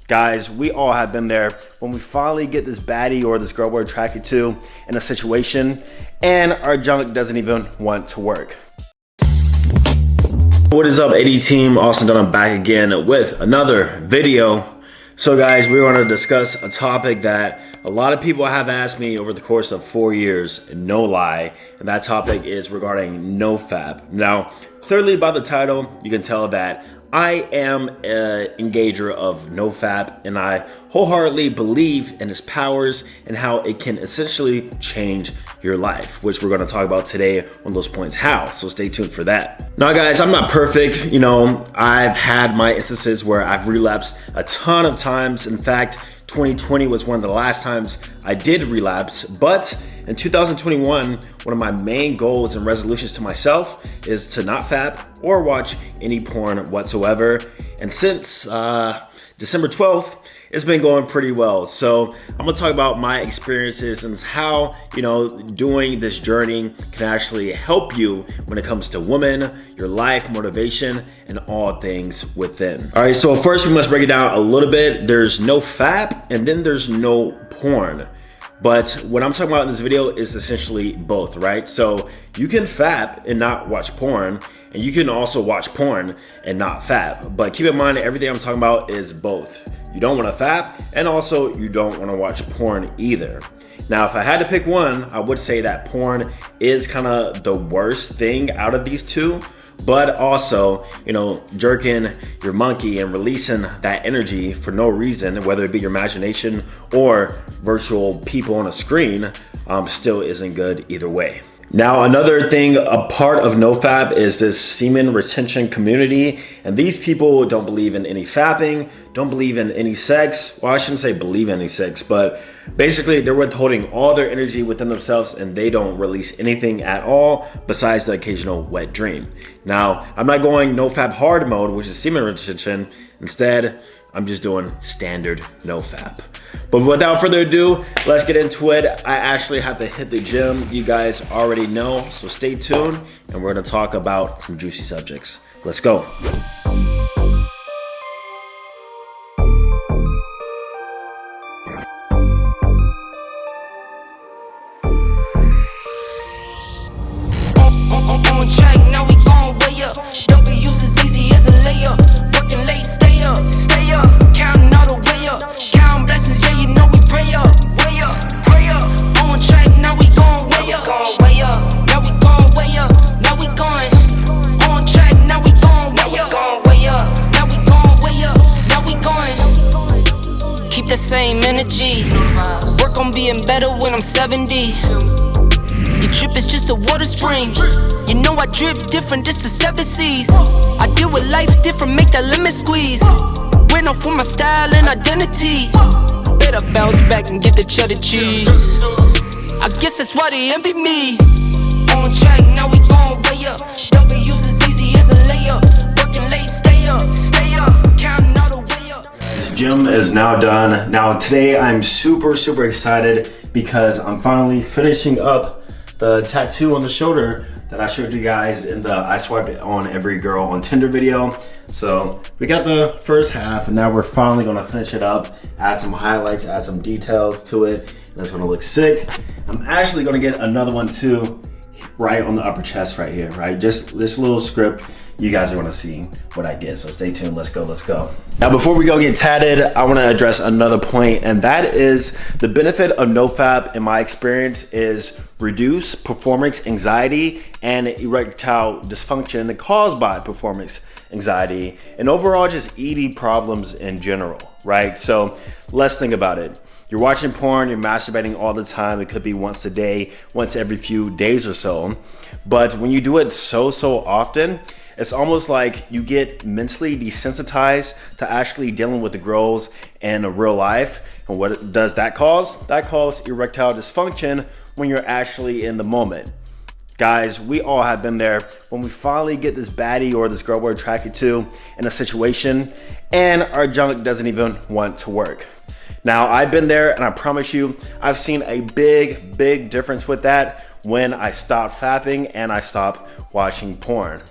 Guys, we all have been there when we finally get this baddie or this girl we're attracted to in a situation and our junk doesn't even want to work. What is up, AD team? Austin Dunham back again with another video. So guys, we want to discuss a topic that a lot of people have asked me over the course of 4 years, no lie, and that topic is regarding Nofap. Now, clearly by the title, you can tell that I am an engager of Nofap, and I wholeheartedly believe in its powers and how it can essentially change your life, which we're going to talk about today on those points how, so stay tuned for that. Now guys, I'm not perfect, I've had my instances where I've relapsed a ton of times. In fact, 2020 was one of the last times I did relapse, but in 2021, one of my main goals and resolutions to myself is to not fap or watch any porn whatsoever. And since December 12th, it's been going pretty well. So I'm gonna talk about my experiences and how, doing this journey can actually help you when it comes to women, your life, motivation, and all things within. All right, so first we must break it down a little bit. There's no fap and then there's no porn. But what I'm talking about in this video is essentially both, right? So you can fap and not watch porn, and you can also watch porn and not fap. But keep in mind, everything I'm talking about is both. You don't want to fap, and also you don't want to watch porn either. Now, if I had to pick one, I would say that porn is kind of the worst thing out of these two. But also, jerking your monkey and releasing that energy for no reason, whether it be your imagination or virtual people on a screen, still isn't good either way. Now, another thing, a part of Nofap is this semen retention community. And these people don't believe in any fapping, don't believe in any sex. Well, I shouldn't say believe in any sex, but basically they're withholding all their energy within themselves and they don't release anything at all besides the occasional wet dream. Now, I'm not going Nofap hard mode, which is semen retention. Instead, I'm just doing standard Nofap. But without further ado, let's get into it. I actually have to hit the gym. You guys already know, so stay tuned and we're gonna talk about some juicy subjects. Let's go. Same energy. Work on being better when I'm 70. Your drip is just a water spring. You know I drip different, just the 7 seas. I deal with life different, make that lemon squeeze. Went off for my style and identity. Better bounce back and get the cheddar cheese. I guess that's why they envy me. On track, now we gon' way up. W's as easy as a layup. Working late, stay up. Counting all the way up. Gym is now done. Now today I'm super excited because I'm finally finishing up the tattoo on the shoulder that I showed you guys in the I swiped on every girl on Tinder video. So we got the first half and now we're finally gonna finish it up, add some highlights, add some details to it, and it's gonna look sick. I'm actually gonna get another one too, right on the upper chest right here, right? Just this little script. You guys are gonna see what I get, so stay tuned. Let's go. Now, before we go get tatted, I wanna address another point, and that is the benefit of Nofap, in my experience, is reduce performance anxiety and erectile dysfunction caused by performance anxiety, and overall just ED problems in general, right? So let's think about it. You're watching porn, you're masturbating all the time. It could be once a day, once every few days or so. But when you do it so often, it's almost like you get mentally desensitized to actually dealing with the girls in real life. And what does that cause? That causes erectile dysfunction when you're actually in the moment. Guys, we all have been there when we finally get this baddie or this girl we're attracted to in a situation and our junk doesn't even want to work. Now, I've been there and I promise you, I've seen a big difference with that when I stopped fapping and I stopped watching porn.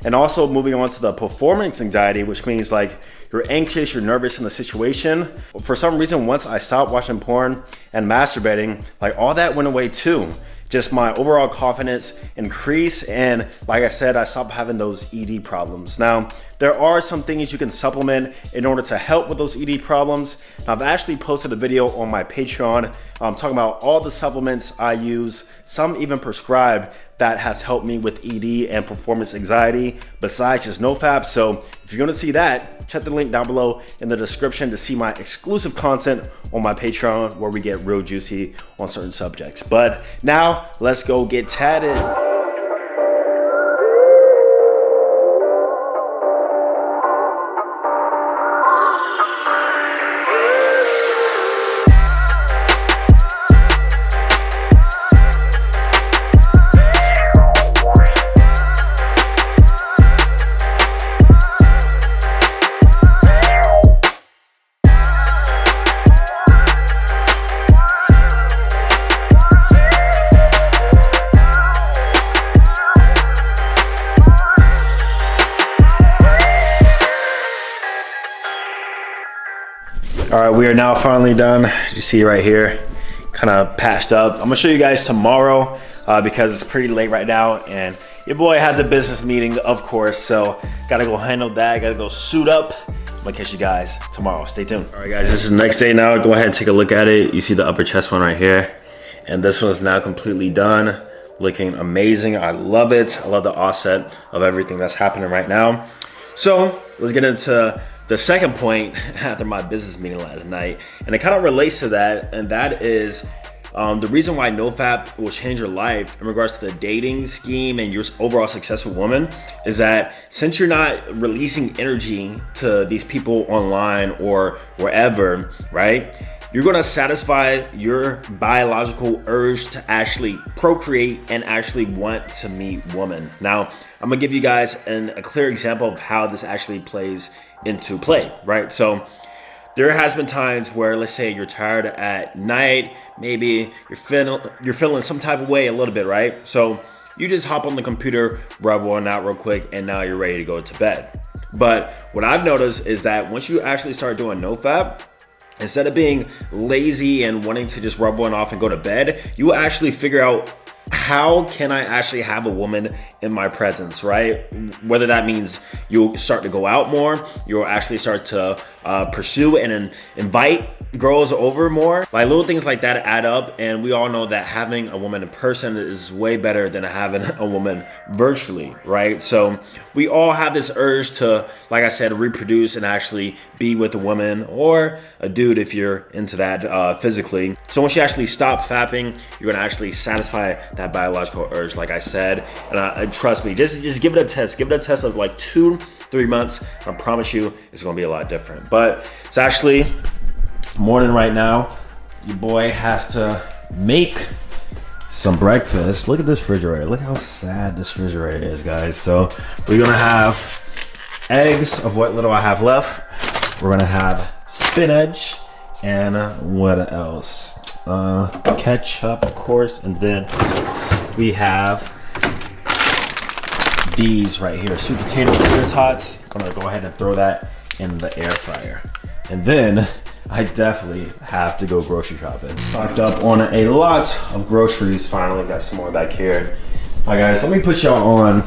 And also moving on to the performance anxiety, which means like you're anxious, you're nervous in the situation. For some reason, once I stopped watching porn and masturbating, like all that went away too. Just my overall confidence increased, and like I said, I stopped having those ED problems. Now, there are some things you can supplement in order to help with those ED problems. Now, I've actually posted a video on my Patreon talking about all the supplements I use, some even prescribed, that has helped me with ED and performance anxiety besides just Nofap. So if you're gonna see that, check the link down below in the description to see my exclusive content on my Patreon where we get real juicy on certain subjects. But now let's go get tatted. All right, we are now finally done. As you see right here, kind of patched up. I'm gonna show you guys tomorrow because it's pretty late right now and your boy has a business meeting, of course, so gotta go handle that, gotta go suit up. I'm gonna catch you guys tomorrow, stay tuned. All right guys, this is the next day now. Go ahead and take a look at it. You see the upper chest one right here. And this one's now completely done, looking amazing. I love it. I love the offset of everything that's happening right now. So let's get into the second point after my business meeting last night, and it kind of relates to that, and that is the reason why Nofap will change your life in regards to the dating scheme and your overall successful woman is that since you're not releasing energy to these people online or wherever, right? You're gonna satisfy your biological urge to actually procreate and actually want to meet women. Now, I'm gonna give you guys a clear example of how this actually plays into play, right? So there has been times where, let's say you're tired at night, maybe you're feeling some type of way a little bit, right? So you just hop on the computer, rub one out real quick, and now you're ready to go to bed. But what I've noticed is that once you actually start doing Nofap, instead of being lazy and wanting to just rub one off and go to bed, you actually figure out, how can I actually have a woman in my presence, right? Whether that means you'll start to go out more, you'll actually start to pursue and invite girls over more. Like little things like that add up, and we all know that having a woman in person is way better than having a woman virtually, right? So we all have this urge to, like I said, reproduce and actually be with a woman or a dude if you're into that physically. So once you actually stop fapping, you're gonna actually satisfy that biological urge, like I said. And trust me, just give it a test. Give it a test of like 2-3 months. I promise you, it's gonna be a lot different. But it's actually morning right now. Your boy has to make some breakfast. Look at this refrigerator. Look how sad this refrigerator is, guys. So we're gonna have eggs of what little I have left. We're gonna have spinach and what else? Ketchup, of course, and then we have these right here, sweet potato tater tots. I'm gonna go ahead and throw that in the air fryer, and then I definitely have to go grocery shopping. Stocked up on a lot of groceries. Finally got some more back here. All right, guys, let me put y'all on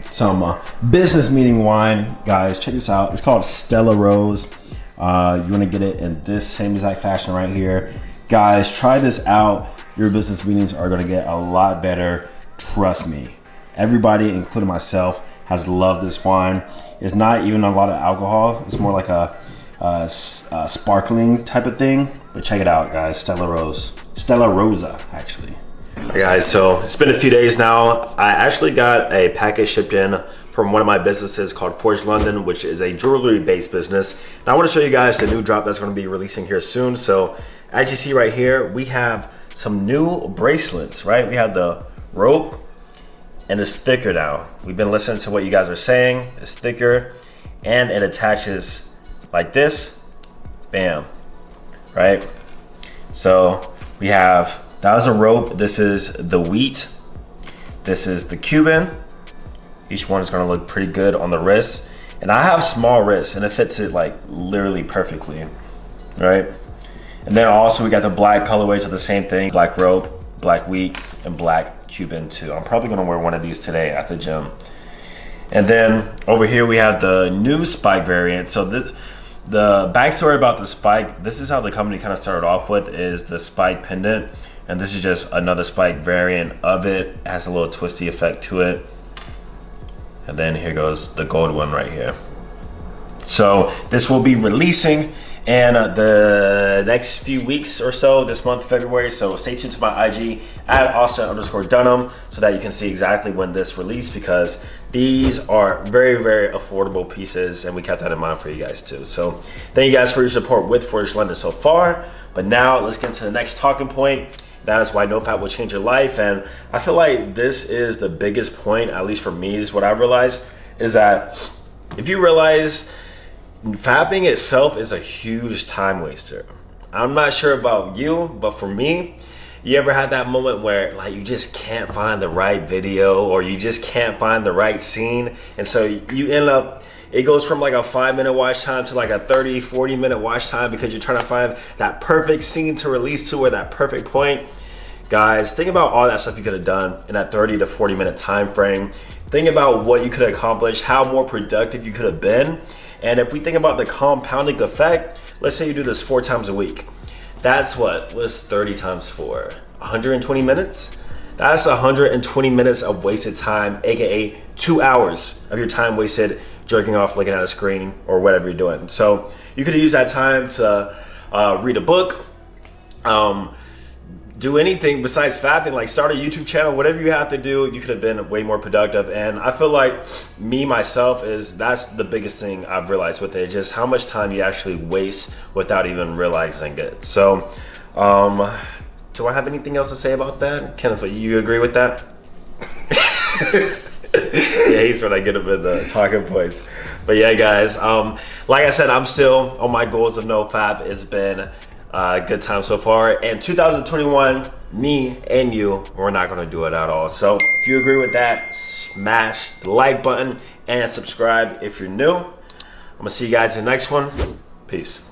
some business meeting wine. Guys, check this out. It's called Stella Rose. You want to get it in this same exact fashion right here. Guys, try this out. Your business meetings are going to get a lot better. Trust me. Everybody, including myself, has loved this wine. It's not even a lot of alcohol. It's more like a sparkling type of thing. But check it out, guys. Stella Rosa, actually. Hey guys, so it's been a few days now. I actually got a package shipped in from one of my businesses called Forge London, which is a jewelry based business. Now I want to show you guys the new drop that's going to be releasing here soon. So as you see right here, we have some new bracelets, right? We have the rope and it's thicker now. We've been listening to what you guys are saying. It's thicker and it attaches like this. Bam, right? So we have, that was a rope. This is the wheat. This is the Cuban. Each one is gonna look pretty good on the wrist. And I have small wrists and it fits it like literally perfectly, right? And then also we got the black colorways of the same thing, black rope, black wheat, and black Cuban too. I'm probably gonna wear one of these today at the gym. And then over here we have the new spike variant. So this, the backstory about the spike, this is how the company kind of started off with, is the spike pendant. And this is just another spike variant of it. It has a little twisty effect to it. And then here goes the gold one right here. So this will be releasing in the next few weeks or so, this month, February. So stay tuned to my IG at Austin_Dunham so that you can see exactly when this released, because these are very, very affordable pieces and we kept that in mind for you guys too. So thank you guys for your support with Forged London so far. But now let's get into the next talking point. That is why Nofap will change your life. And I feel like this is the biggest point, at least for me, is what I realized, is that if you realize fapping itself is a huge time waster. I'm not sure about you, but for me, you ever had that moment where like you just can't find the right video or you just can't find the right scene, and so you end up, it goes from like a 5-minute watch time to like a 30-40 minute watch time because you're trying to find that perfect scene to release to, or that perfect point. Guys, think about all that stuff you could have done in that 30 to 40 minute time frame. Think about what you could have accomplished, how more productive you could have been. And if we think about the compounding effect, let's say you do this 4 times a week. That's what's 30 times 4? 120 minutes? That's 120 minutes of wasted time, aka 2 hours of your time wasted jerking off, looking at a screen, or whatever you're doing. So you could have used that time to read a book, do anything besides fapping, like start a YouTube channel, whatever you have to do. You could have been way more productive. And I feel like myself, that's the biggest thing I've realized with it, just how much time you actually waste without even realizing it. So do I have anything else to say about that? Kenneth, you agree with that? Yeah, he's when I get him in the talking points. But yeah, guys, like I said, I'm still on my goals of Nofap. It's been a good time so far. And 2021, me and you, we're not gonna do it at all. So if you agree with that, smash the like button and subscribe if you're new. I'm gonna see you guys in the next one. Peace.